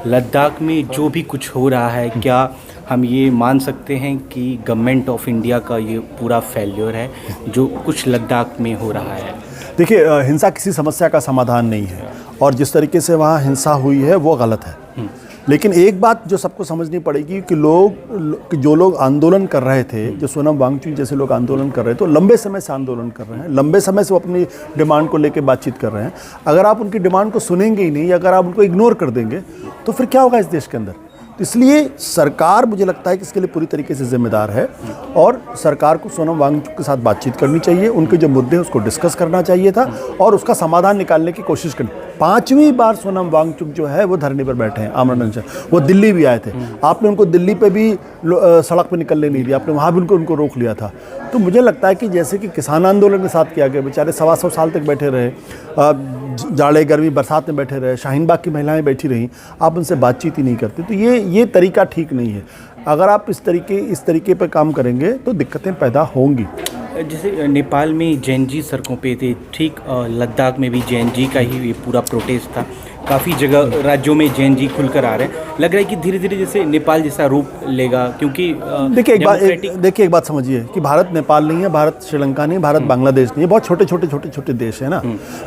लद्दाख में जो भी कुछ हो रहा है, क्या हम ये मान सकते हैं कि गवर्नमेंट ऑफ इंडिया का ये पूरा फेल्योर है जो कुछ लद्दाख में हो रहा है? देखिए, हिंसा किसी समस्या का समाधान नहीं है और जिस तरीके से वहाँ हिंसा हुई है वो गलत है। लेकिन एक बात जो सबको समझनी पड़ेगी कि जो लोग आंदोलन कर रहे थे, जो सोनम वांगचुक जैसे लोग आंदोलन कर रहे थे, तो लंबे समय से आंदोलन कर रहे हैं, लंबे समय से वो अपनी डिमांड को लेकर बातचीत कर रहे हैं। अगर आप उनकी डिमांड को सुनेंगे ही नहीं, अगर आप उनको इग्नोर कर देंगे तो फिर क्या होगा इस देश के अंदर? तो इसलिए सरकार, मुझे लगता है कि इसके लिए पूरी तरीके से जिम्मेदार है और सरकार को सोनम वांगचुक के साथ बातचीत करनी चाहिए, उनके जो मुद्दे हैं उसको डिस्कस करना चाहिए था और उसका समाधान निकालने की कोशिश करनी। 5वीं बार सोनम वांगचुक जो है वो धरने पर बैठे हैं, आमरण अनशन। वो दिल्ली भी आए थे, आपने उनको दिल्ली पे भी सड़क पे निकलने नहीं दिया, आपने वहाँ भी उनको रोक लिया था। तो मुझे लगता है कि जैसे कि किसान आंदोलन के साथ किया गया, बेचारे 125 साल तक बैठे रहे, जाड़े गर्मी बरसात में बैठे रहे, शाहीन बाग की महिलाएं बैठी रहीं, आप उनसे बातचीत ही नहीं करते। तो ये तरीका ठीक नहीं है। अगर आप इस तरीके पर काम करेंगे तो दिक्कतें पैदा होंगी। जैसे नेपाल में जैनजी सड़कों पे थे, ठीक लद्दाख में भी जैनजी का ही ये पूरा प्रोटेस्ट था। काफ़ी जगह राज्यों में जैनजी खुलकर आ रहे हैं। लग रहा है कि धीरे धीरे जैसे नेपाल जैसा रूप लेगा, क्योंकि देखिए एक बात समझिए कि भारत नेपाल नहीं है, भारत श्रीलंका नहीं है, भारत बांग्लादेश नहीं है। बहुत छोटे देश है ना।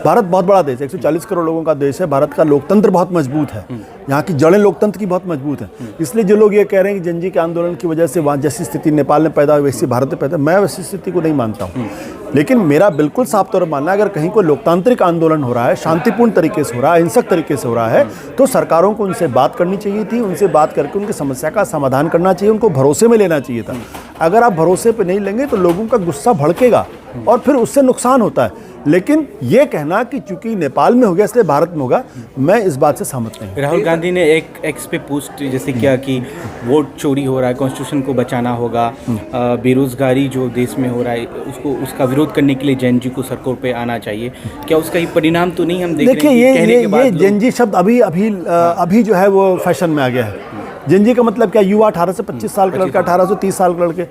भारत बहुत बड़ा देश है, 140 करोड़ लोगों का देश है। भारत का लोकतंत्र बहुत मजबूत है, यहाँ की जड़ें लोकतंत्र की बहुत मजबूत है। इसलिए जो लोग ये कह रहे हैं कि जैनजी के आंदोलन की वजह से वहाँ जैसी स्थिति नेपाल में पैदा हुई वैसी भारत में पैदा, मैं वैसी स्थिति को नहीं मानता हूँ। लेकिन मेरा बिल्कुल साफ तौर पर मानना है, अगर कहीं कोई लोकतांत्रिक आंदोलन हो रहा है, शांतिपूर्ण तरीके से हो रहा है, अहिंसक तरीके से हो रहा है, तो सरकारों को उनसे बात करनी चाहिए थी, उनसे बात करके उनकी समस्या का समाधान करना चाहिए, उनको भरोसे में लेना चाहिए था। अगर आप भरोसे पे नहीं लेंगे तो लोगों का गुस्सा भड़केगा और फिर उससे नुकसान होता है। लेकिन ये कहना कि चूंकि नेपाल में हो गया इसलिए भारत में होगा, मैं इस बात से सहमत नहीं। राहुल गांधी ने एक एक्स पे पोस्ट जैसे किया कि वोट चोरी हो रहा है, कॉन्स्टिट्यूशन को बचाना होगा, बेरोजगारी जो देश में हो रहा है उसका विरोध करने के लिए जैनजी को सड़कों पे आना चाहिए। क्या उसका ही परिणाम तो नहीं हम देख रहे हैं? देखिए, ये जैनजी शब्द अभी जो है वो फैशन में आ गया है। जैनजी का मतलब क्या? युवा, 18 से 25 साल का लड़का, 18 से 30 साल का लड़के।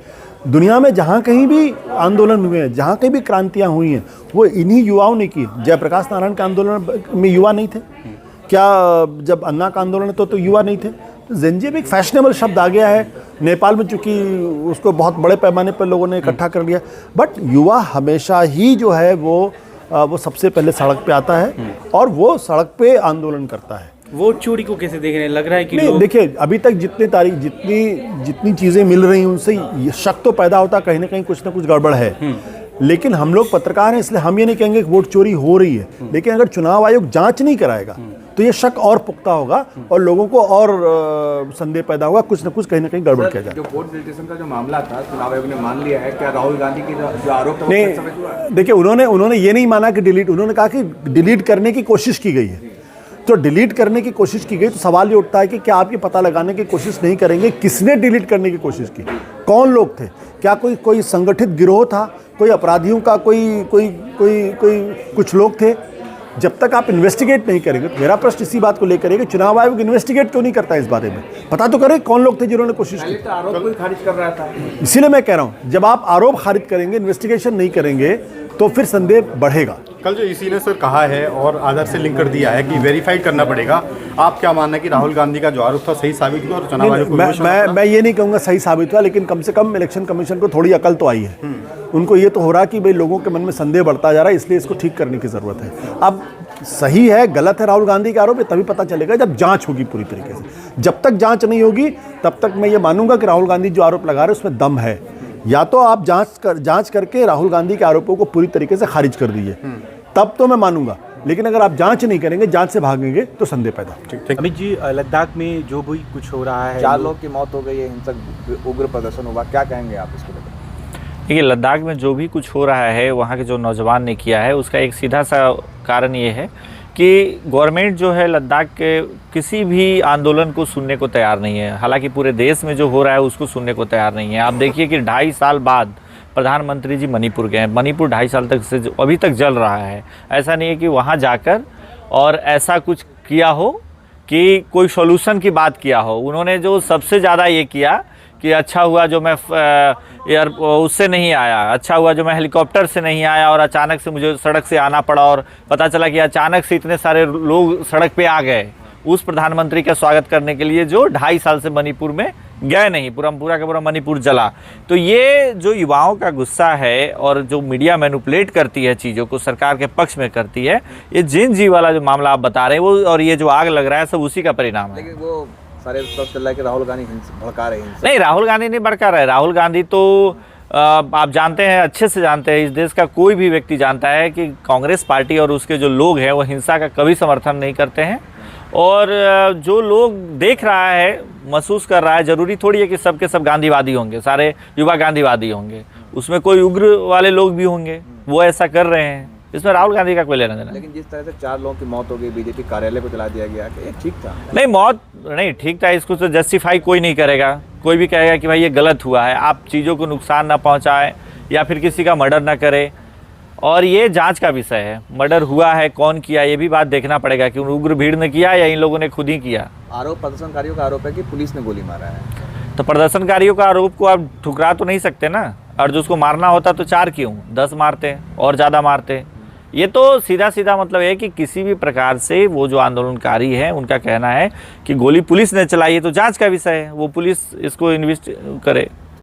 दुनिया में जहाँ कहीं भी आंदोलन हुए हैं, जहाँ कहीं भी क्रांतियाँ हुई हैं, वो इन्हीं युवाओं ने की। जयप्रकाश नारायण के आंदोलन में युवा नहीं थे क्या? जब अन्ना का आंदोलन तो युवा नहीं थे? जैनजी भी एक फैशनेबल शब्द आ गया है नेपाल में, चूँकि उसको बहुत बड़े पैमाने पर लोगों ने इकट्ठा कर लिया। बट युवा हमेशा ही जो है वो सबसे पहले सड़क पे आता है और वो सड़क पे आंदोलन करता है। वोट चोरी को कैसे देख रहे हैं? लग रहा है कि नहीं, देखिए, अभी तक जितनी चीज़ें मिल रही हैं उनसे शक तो पैदा होता, कहीं ना कहीं कुछ ना कुछ गड़बड़ है। लेकिन हम लोग पत्रकार हैं, इसलिए हम ये नहीं कहेंगे कि वोट चोरी हो रही है। लेकिन अगर चुनाव आयोग जांच नहीं कराएगा तो ये शक और पुख्ता होगा और लोगों को और संदेह पैदा होगा, कुछ ना कुछ कहीं ना कहीं गड़बड़ किया जाए। जो वोट डिलीटेशन का जो मामला था, चुनाव आयोग ने मान लिया है। क्या राहुल गांधी की जो आरोप था नहीं, देखिए, उन्होंने ये नहीं माना कि डिलीट, उन्होंने कहा कि डिलीट करने की कोशिश की गई है। तो डिलीट करने की कोशिश की गई तो सवाल ये उठता है कि क्या आप ये पता लगाने की कोशिश नहीं करेंगे किसने डिलीट करने की कोशिश की, कौन लोग थे? क्या कोई संगठित गिरोह था, कोई अपराधियों का कुछ लोग थे? जब तक आप इन्वेस्टिगेट नहीं करेंगे, तो मेरा प्रश्न इसी बात को लेकर है कि चुनाव आयोग इन्वेस्टिगेट क्यों नहीं करता इस बारे में? पता तो करें कौन लोग थे जिन्होंने कोशिश की। आरोप कोई खारिज कर रहा था, इसीलिए मैं कह रहा हूं, जब आप आरोप खारिज करेंगे, इन्वेस्टिगेशन नहीं करेंगे तो फिर संदेह बढ़ेगा। कल जो ईसी ने सर कहा है और आधार से लिंक कर दिया है कि वेरीफाइड करना पड़ेगा, आप क्या मानना है कि राहुल गांधी का जो आरोप था सही साबित हुआ और चुनाव आयोग को? मैं ये नहीं कहूँगा सही साबित हुआ, लेकिन कम से कम इलेक्शन कमीशन को थोड़ी अकल तो आई है। उनको ये तो हो रहा कि भाई लोगों के मन में संदेह बढ़ता जा रहा है, इसलिए इसको ठीक करने की ज़रूरत है। अब सही है गलत है राहुल गांधी का आरोप, ये तभी पता चलेगा जब जांच होगी पूरी तरीके से। जब तक जांच नहीं होगी तब तक मैं ये मानूंगा कि राहुल गांधी जो आरोप लगा रहे हैं उसमें दम है। या तो आप जांच करके राहुल गांधी के आरोपों को पूरी तरीके से खारिज कर दीजिए, तब तो मैं मानूंगा। लेकिन अगर आप जांच नहीं करेंगे, जांच से भागेंगे तो संदेह पैदा। अमित जी, लद्दाख में जो भी कुछ हो रहा है, 4 लोगों की मौत हो गई है, हिंसक उग्र प्रदर्शन हुआ, क्या कहेंगे आप इसको लेकर? देखिए, लद्दाख में जो भी कुछ हो रहा है, वहाँ के जो नौजवान ने किया है, उसका एक सीधा सा कारण ये है कि गवर्नमेंट जो है लद्दाख के किसी भी आंदोलन को सुनने को तैयार नहीं है। हालांकि पूरे देश में जो हो रहा है उसको सुनने को तैयार नहीं है। आप देखिए कि 2.5 साल बाद प्रधानमंत्री जी मणिपुर गए हैं। मणिपुर 2.5 साल तक से अभी तक जल रहा है। ऐसा नहीं है कि वहाँ जाकर और ऐसा कुछ किया हो कि कोई सॉल्यूशन की बात किया हो। उन्होंने जो सबसे ज़्यादा ये किया कि अच्छा हुआ जो मैं उससे नहीं आया, अच्छा हुआ जो मैं हेलीकॉप्टर से नहीं आया और अचानक से मुझे सड़क से आना पड़ा और पता चला कि अचानक से इतने सारे लोग सड़क पे आ गए उस प्रधानमंत्री का स्वागत करने के लिए जो 2.5 साल से मणिपुर में गए नहीं, पूरा का पूरा मणिपुर जला। तो ये जो युवाओं का गुस्सा है और जो मीडिया मैनिपुलेट करती है चीज़ों को, सरकार के पक्ष में करती है, ये जिन जी वाला जो मामला आप बता रहे हैं वो, और ये जो आग लग रहा है, सब उसी का परिणाम है। लेकिन वो सारे सब चल रहा है कि राहुल गांधी भड़का रहे हैं। नहीं, राहुल गांधी नहीं भड़का रहे। राहुल गांधी तो आप जानते हैं, अच्छे से जानते हैं, इस देश का कोई भी व्यक्ति जानता है कि कांग्रेस पार्टी और उसके जो लोग हैं वो हिंसा का कभी समर्थन नहीं करते हैं। और जो लोग देख रहा है, महसूस कर रहा है, ज़रूरी थोड़ी है कि सबके सब गांधीवादी होंगे, सारे युवा गांधीवादी होंगे, उसमें कोई उग्र वाले लोग भी होंगे, वो ऐसा कर रहे हैं। इसमें राहुल गांधी का कोई लेना देना। लेकिन जिस तरह से 4 लोगों की मौत हो गई, बीजेपी कार्यालय को जला दिया गया, कि ये ठीक था? नहीं, मौत नहीं ठीक था, इसको तो जस्टिफाई कोई नहीं करेगा। कोई भी कहेगा कि भाई ये गलत हुआ है, आप चीज़ों को नुकसान ना पहुंचाएं या फिर किसी का मर्डर ना करें। और ये जांच का विषय है, मर्डर हुआ है, कौन किया, ये भी बात देखना पड़ेगा कि उग्र भीड़ ने किया या इन लोगों ने खुद ही किया। आरोप प्रदर्शनकारियों का आरोप है कि पुलिस ने गोली मारा है। तो प्रदर्शनकारियों का आरोप को आप ठुकरा तो नहीं सकते ना, और जो उसको मारना होता तो 4 क्यों 10 मारते और ज़्यादा मारते। ये तो सीधा सीधा मतलब है कि किसी भी प्रकार से वो जो आंदोलनकारी है उनका कहना है कि गोली पुलिस ने चलाई है, तो जांच का विषय है, वो पुलिस इसको इन्वेस्ट करे।